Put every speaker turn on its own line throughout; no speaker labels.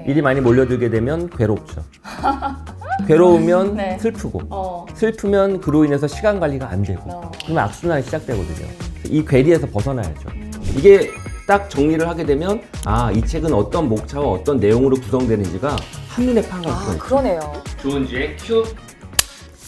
일이 많이 몰려들게 되면 괴롭죠. 괴로우면
네.
슬프고 슬프면 그로 인해서 시간 관리가 안 되고 그러면 악순환이 시작되거든요. 이 괴리에서 벗어나야죠. 이게 딱 정리를 하게 되면 이 책은 어떤 목차와 어떤 내용으로 구성되는지가 한눈에 파악할 수가 있어요.
그러네요.
조은지의 큐.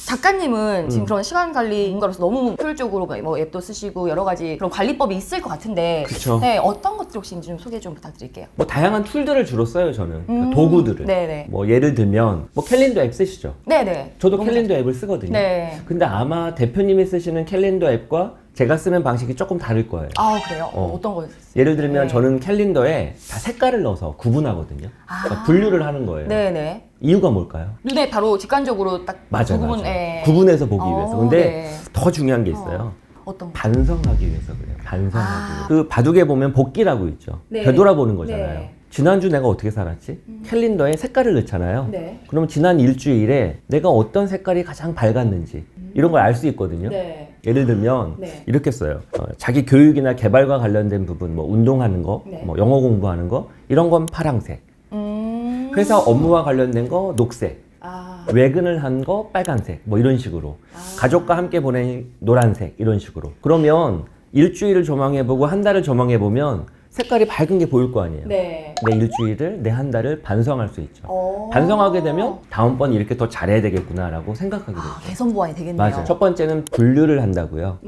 작가님은 지금 그런 시간 관리 인가로서 너무 효율적으로 뭐 앱도 쓰시고 여러 가지 그런 관리법이 있을 것 같은데
그쵸.
네, 어떤 것들 혹시 좀 소개 좀 부탁드릴게요.
뭐 다양한 툴들을 주로 써요, 저는. 그러니까 도구들을.
네네.
뭐 예를 들면 뭐 캘린더 앱 쓰시죠?
네네.
저도 캘린더 앱을 쓰거든요.
네.
근데 아마 대표님이 쓰시는 캘린더 앱과 제가 쓰는 방식이 조금 다를 거예요.
그래요? 어떤 거?
예를 들면
네.
저는 캘린더에 다 색깔을 넣어서 구분하거든요. 그러니까 분류를 하는 거예요.
네네.
이유가 뭘까요?
눈에 바로 직관적으로 딱
맞아요.
구분,
맞아요.
네.
구분해서 보기 위해서. 근데
네.
더 중요한 게 있어요.
어떤 거?
반성하기 위해서 그래요. 반성하기 위해서. 그 바둑에 보면 복기라고 있죠.
네.
되돌아보는 거잖아요.
네.
지난주 내가 어떻게 살았지? 캘린더에 색깔을 넣잖아요.
네.
그러면 지난 일주일에 내가 어떤 색깔이 가장 밝았는지 이런 걸 알 수 있거든요.
네.
예를 들면
네.
이렇게 써요. 자기 교육이나 개발과 관련된 부분, 뭐 운동하는 거,
네.
뭐 영어 공부하는 거 이런 건 파랑색. 회사 업무와 관련된 거 녹색. 외근을 한 거 빨간색. 뭐 이런 식으로. 가족과 함께 보낸 노란색 이런 식으로. 그러면 일주일을 조망해보고 한 달을 조망해보면 색깔이 밝은 게 보일 거 아니에요.
네.
내 일주일을, 내 한 달을 반성할 수 있죠. 반성하게 되면 다음번 이렇게 더 잘해야 되겠구나라고 생각하게 되죠.
개선 보완이 되겠네요.
맞아요. 첫 번째는 분류를 한다고요.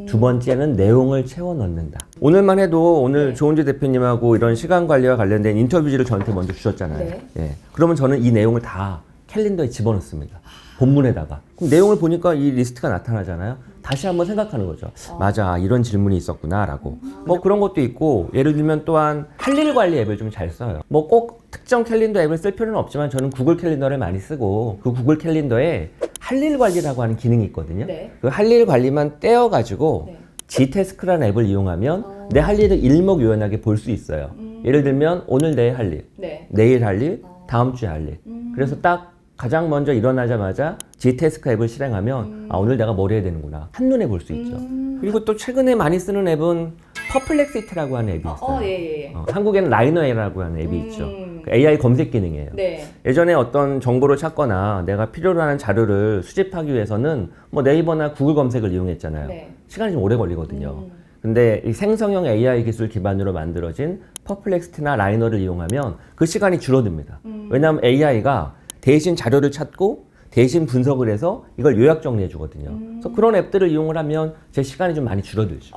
두 번째는 내용을 채워 넣는다. 오늘만 해도 오늘
네.
조은지 대표님하고 이런 시간 관리와 관련된 인터뷰지를 저한테 먼저 주셨잖아요.
네.
예. 그러면 저는 이 내용을 다 캘린더에 집어넣습니다. 본문에다가. 그럼 내용을 보니까 이 리스트가 나타나잖아요. 다시 한번 생각하는 거죠. 맞아, 이런 질문이 있었구나라고. 뭐 그런 것도 있고, 예를 들면 또한 할 일 관리 앱을 좀 잘 써요. 뭐 꼭 특정 캘린더 앱을 쓸 필요는 없지만 저는 구글 캘린더를 많이 쓰고 그 구글 캘린더에 할 일 관리라고 하는 기능이 있거든요.
네.
그 할 일 관리만 떼어가지고
네.
G태스크라는 앱을 이용하면 내 할 일을 일목요연하게 볼 수 있어요. 예를 들면 오늘 내 할 일,
네.
내일 할 일, 다음 주에 할 일. 그래서 딱 가장 먼저 일어나자마자 G태스크 앱을 실행하면 오늘 내가 뭘 해야 되는구나 한눈에 볼 수 있죠. 그리고 또 최근에 많이 쓰는 앱은 퍼플렉시티라고 하는 앱이 있어요.
예.
한국에는 라이너라고 하는 앱이 있죠. 그 AI 검색 기능이에요.
네.
예전에 어떤 정보를 찾거나 내가 필요로 하는 자료를 수집하기 위해서는 뭐 네이버나 구글 검색을 이용했잖아요.
네.
시간이 좀 오래 걸리거든요. 근데 이 생성형 AI 기술 기반으로 만들어진 퍼플렉시티나 라이너를 이용하면 그 시간이 줄어듭니다. 왜냐하면 AI가 대신 자료를 찾고 대신 분석을 해서 이걸 요약 정리해 주거든요. 그래서 그런 앱들을 이용을 하면 제 시간이 좀 많이 줄어들죠.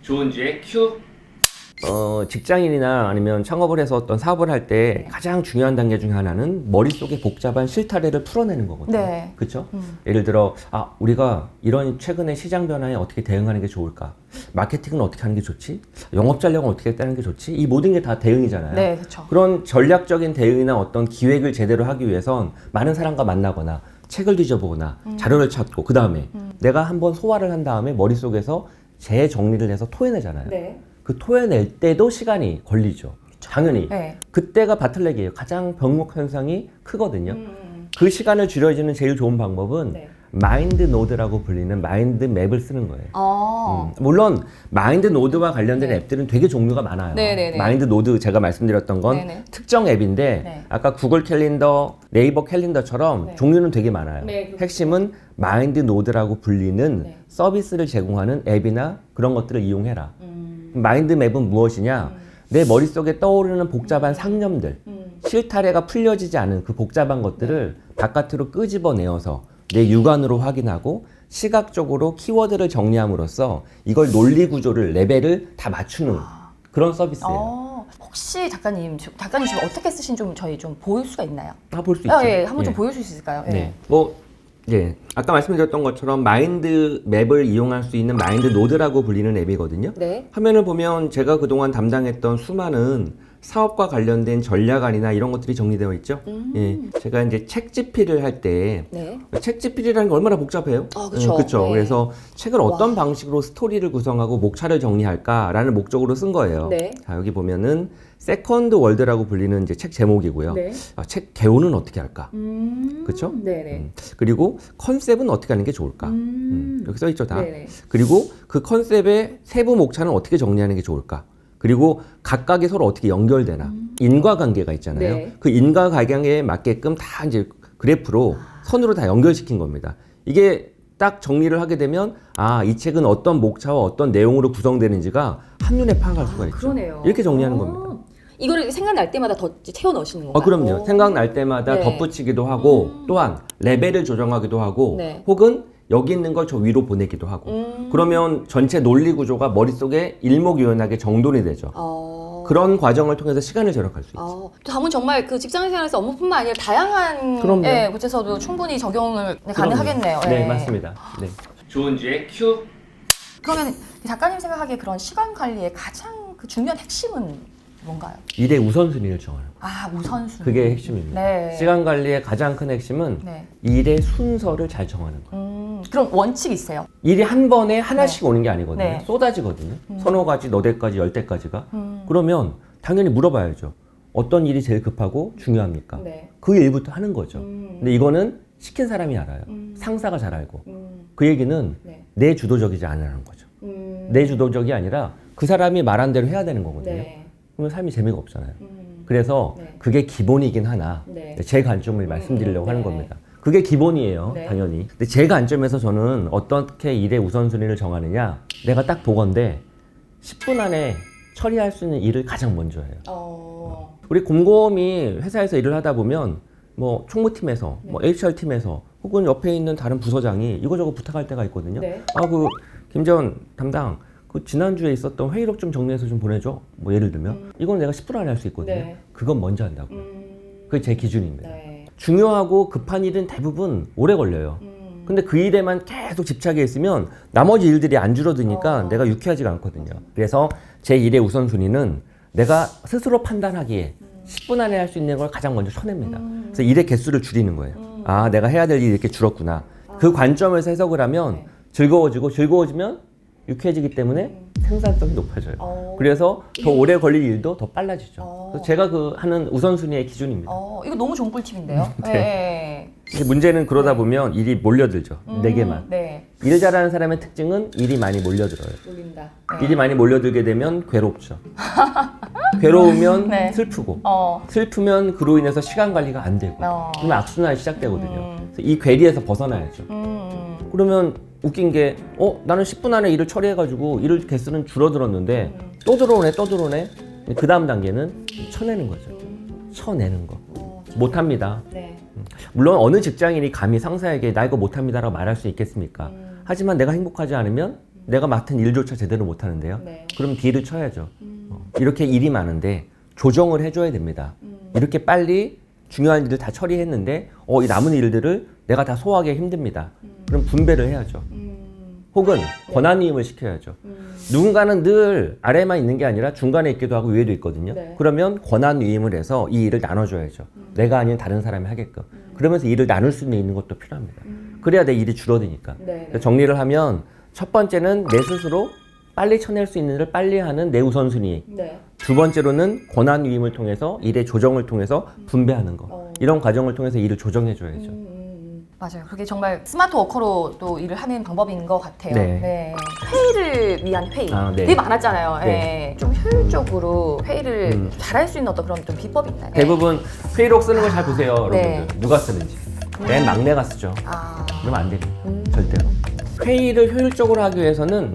조은지의 큐. 직장인이나 아니면 창업을 해서 어떤 사업을 할 때 가장 중요한 단계 중에 하나는 머릿속에 복잡한 실타래를 풀어내는 거거든요.
네.
그렇죠? 예를 들어 우리가 이런 최근의 시장 변화에 어떻게 대응하는 게 좋을까? 마케팅은 어떻게 하는 게 좋지? 영업 전략은 어떻게 따는 게 좋지? 이 모든 게 다 대응이잖아요.
네, 그렇죠.
그런 전략적인 대응이나 어떤 기획을 제대로 하기 위해선 많은 사람과 만나거나 책을 뒤져보거나 자료를 찾고 그 다음에 내가 한번 소화를 한 다음에 머릿속에서 재정리를 해서 토해내잖아요.
네.
그 토해낼 때도 시간이 걸리죠. 당연히.
네.
그때가 바틀렉이에요. 가장 병목 현상이 크거든요. 그 시간을 줄여주는 제일 좋은 방법은
네.
마인드 노드라고 불리는 마인드 맵을 쓰는 거예요. 물론 마인드 노드와 관련된
네.
앱들은 되게 종류가 많아요.
네네네.
마인드 노드 제가 말씀드렸던 건
네네.
특정 앱인데
네.
아까 구글 캘린더, 네이버 캘린더처럼
네.
종류는 되게 많아요.
네, 그렇죠.
핵심은 마인드 노드라고 불리는
네.
서비스를 제공하는 앱이나 그런 것들을 이용해라. 마인드 맵은 무엇이냐? 내 머릿속에 떠오르는 복잡한 상념들, 실타래가 풀려지지 않은 그 복잡한 것들을 바깥으로 끄집어내어서 내 육안으로 확인하고 시각적으로 키워드를 정리함으로써 이걸 논리 구조를, 레벨을 다 맞추는 그런 서비스예요.
혹시 작가님 지금 어떻게 쓰신 좀 저희 좀 보일 수가 있나요?
다 볼 수 있죠.
예, 한번 좀 보여줄 수 있을까요? 예.
네. 아까 말씀드렸던 것처럼 마인드 맵을 이용할 수 있는 마인드 노드라고 불리는 앱이거든요.
네.
화면을 보면 제가 그동안 담당했던 수많은 사업과 관련된 전략안이나 이런 것들이 정리되어 있죠. 예, 제가 이제 책집필을 할 때
네.
책집필이라는 게 얼마나 복잡해요.
그쵸.
그렇죠.
네.
그래서 책을 어떤 방식으로 스토리를 구성하고 목차를 정리할까라는 목적으로 쓴 거예요.
네.
자, 여기 보면은 세컨드 월드라고 불리는 이제 책 제목이고요.
네.
책 개요는 어떻게 할까? 그렇죠?
네네.
그리고 컨셉은 어떻게 하는 게 좋을까? 여기 써 있죠, 다.
네네.
그리고 그 컨셉의 세부 목차는 어떻게 정리하는 게 좋을까? 그리고 각각이 서로 어떻게 연결되나. 인과관계가 있잖아요.
네.
그 인과관계에 맞게끔 다 이제 그래프로 선으로 다 연결시킨 겁니다. 이게 딱 정리를 하게 되면 이 책은 어떤 목차와 어떤 내용으로 구성되는지가 한눈에 파악할 수가 있죠.
그러네요.
이렇게 정리하는 겁니다.
이거를 생각날 때마다 더 채워 넣으시는 건가요?
그럼요. 생각날 때마다
네.
덧붙이기도 하고 또한 레벨을 조정하기도 하고
네.
혹은 여기 있는 걸 저 위로 보내기도 하고 그러면 전체 논리 구조가 머릿속에 일목요연하게 정돈이 되죠. 그런 과정을 통해서 시간을 절약할 수 있어요.
다음은 정말 그 직장 생활에서 업무뿐만 아니라 다양한
그럼요.
곳에서도 충분히 적용을 가능하겠네요.
네, 맞습니다. 네. 좋은 주의 큐.
그러면 작가님 생각하기에 그런 시간 관리의 가장 그 중요한 핵심은 뭔가요?
일의 우선순위를 정하는 거.
우선순위.
그게 핵심입니다.
네.
시간 관리의 가장 큰 핵심은
네.
일의 순서를 잘 정하는 거예요.
그럼 원칙이 있어요?
일이 한 번에 하나씩 오는 게 아니거든요.
네.
쏟아지거든요. 서너 가지, 너댓 가지, 10대까지가. 그러면 당연히 물어봐야죠. 어떤 일이 제일 급하고 중요합니까?
네.
그 일부터 하는 거죠. 근데 이거는 시킨 사람이 알아요. 상사가 잘 알고. 그 얘기는
네.
내 주도적이지 않으라는 거죠. 내 주도적이 아니라 그 사람이 말한 대로 해야 되는 거거든요.
네.
그러면 삶이 재미가 없잖아요. 그래서
네.
그게 기본이긴 하나
네.
제 관점을 말씀드리려고
네.
하는 겁니다. 그게 기본이에요.
네.
당연히. 근데 제 관점에서 저는 어떻게 일의 우선순위를 정하느냐, 내가 딱 보건대 10분 안에 처리할 수 있는 일을 가장 먼저 해요. 우리 곰곰이 회사에서 일을 하다 보면 뭐 총무팀에서 뭐 HR팀에서 혹은 옆에 있는 다른 부서장이 이거저거 부탁할 때가 있거든요.
네.
그 김재원 담당 그 지난주에 있었던 회의록 좀 정리해서 좀 보내줘. 뭐 예를 들면 이건 내가 10분 안에 할 수 있거든요.
네.
그건 먼저 한다고. 그게 제 기준입니다.
네.
중요하고 급한 일은 대부분 오래 걸려요. 근데 그 일에만 계속 집착해 있으면 나머지 일들이 안 줄어드니까 내가 유쾌하지가 않거든요. 그래서 제 일의 우선순위는 내가 스스로 판단하기에 10분 안에 할 수 있는 걸 가장 먼저 쳐냅니다. 그래서 일의 개수를 줄이는 거예요. 내가 해야 될 일이 이렇게 줄었구나. 그 관점에서 해석을 하면 즐거워지면 유쾌해지기 때문에 생산성이 높아져요. 그래서 더 오래 걸릴 일도 더 빨라지죠. 그래서 제가 그 하는 우선순위의 기준입니다.
이거 너무 좋은 꿀팁인데요.
네. 근데 문제는 그러다 보면 일이 몰려들죠. 네 개만.
네.
일 잘하는 사람의 특징은 일이 많이 몰려들어요.
몰린다.
일이 많이 몰려들게 되면 괴롭죠. 괴로우면
네.
슬프고 슬프면 그로 인해서 시간 관리가 안 되고 그러면 악순환이 시작되거든요. 그래서 이 괴리에서 벗어나야죠. 그러면 웃긴 게 나는 10분 안에 일을 처리해가지고 일을 개수는 줄어들었는데 또 들어오네. 그 다음 단계는 쳐내는 거죠. 쳐내는 거. 못합니다.
네.
물론 어느 직장인이 감히 상사에게 나 이거 못합니다라고 말할 수 있겠습니까? 하지만 내가 행복하지 않으면 내가 맡은 일조차 제대로 못하는데요.
네.
그럼 뒤를 쳐야죠. 이렇게 일이 많은데 조정을 해줘야 됩니다. 이렇게 빨리 중요한 일을 다 처리했는데 이 남은 일들을 내가 다 소화하기 힘듭니다. 그럼 분배를 해야죠. 혹은 권한위임을 시켜야죠. 누군가는 늘 아래에만 있는 게 아니라 중간에 있기도 하고 위에도 있거든요.
네.
그러면 권한위임을 해서 이 일을 나눠줘야죠. 내가 아닌 다른 사람이 하게끔. 그러면서 일을 나눌 수 있는 것도 필요합니다. 그래야 내 일이 줄어드니까.
네.
정리를 하면 첫 번째는 내 스스로 빨리 쳐낼 수 있는 일을 빨리 하는 내 우선순위.
네.
두 번째로는 권한위임을 통해서 일의 조정을 통해서 분배하는 거. 이런 과정을 통해서 일을 조정해줘야죠.
맞아요. 그게 정말 스마트 워커로 또 일을 하는 방법인 것 같아요.
네.
회의를 위한 회의.
네.
되게 많았잖아요.
네.
네. 좀 효율적으로 회의를 잘할 수 있는 어떤 그런 좀 비법이 있나요?
대부분 회의록 쓰는 걸 잘 보세요,
네.
여러분들. 누가 쓰는지. 맨 막내가 쓰죠. 그러면 안 됩니다. 절대로. 회의를 효율적으로 하기 위해서는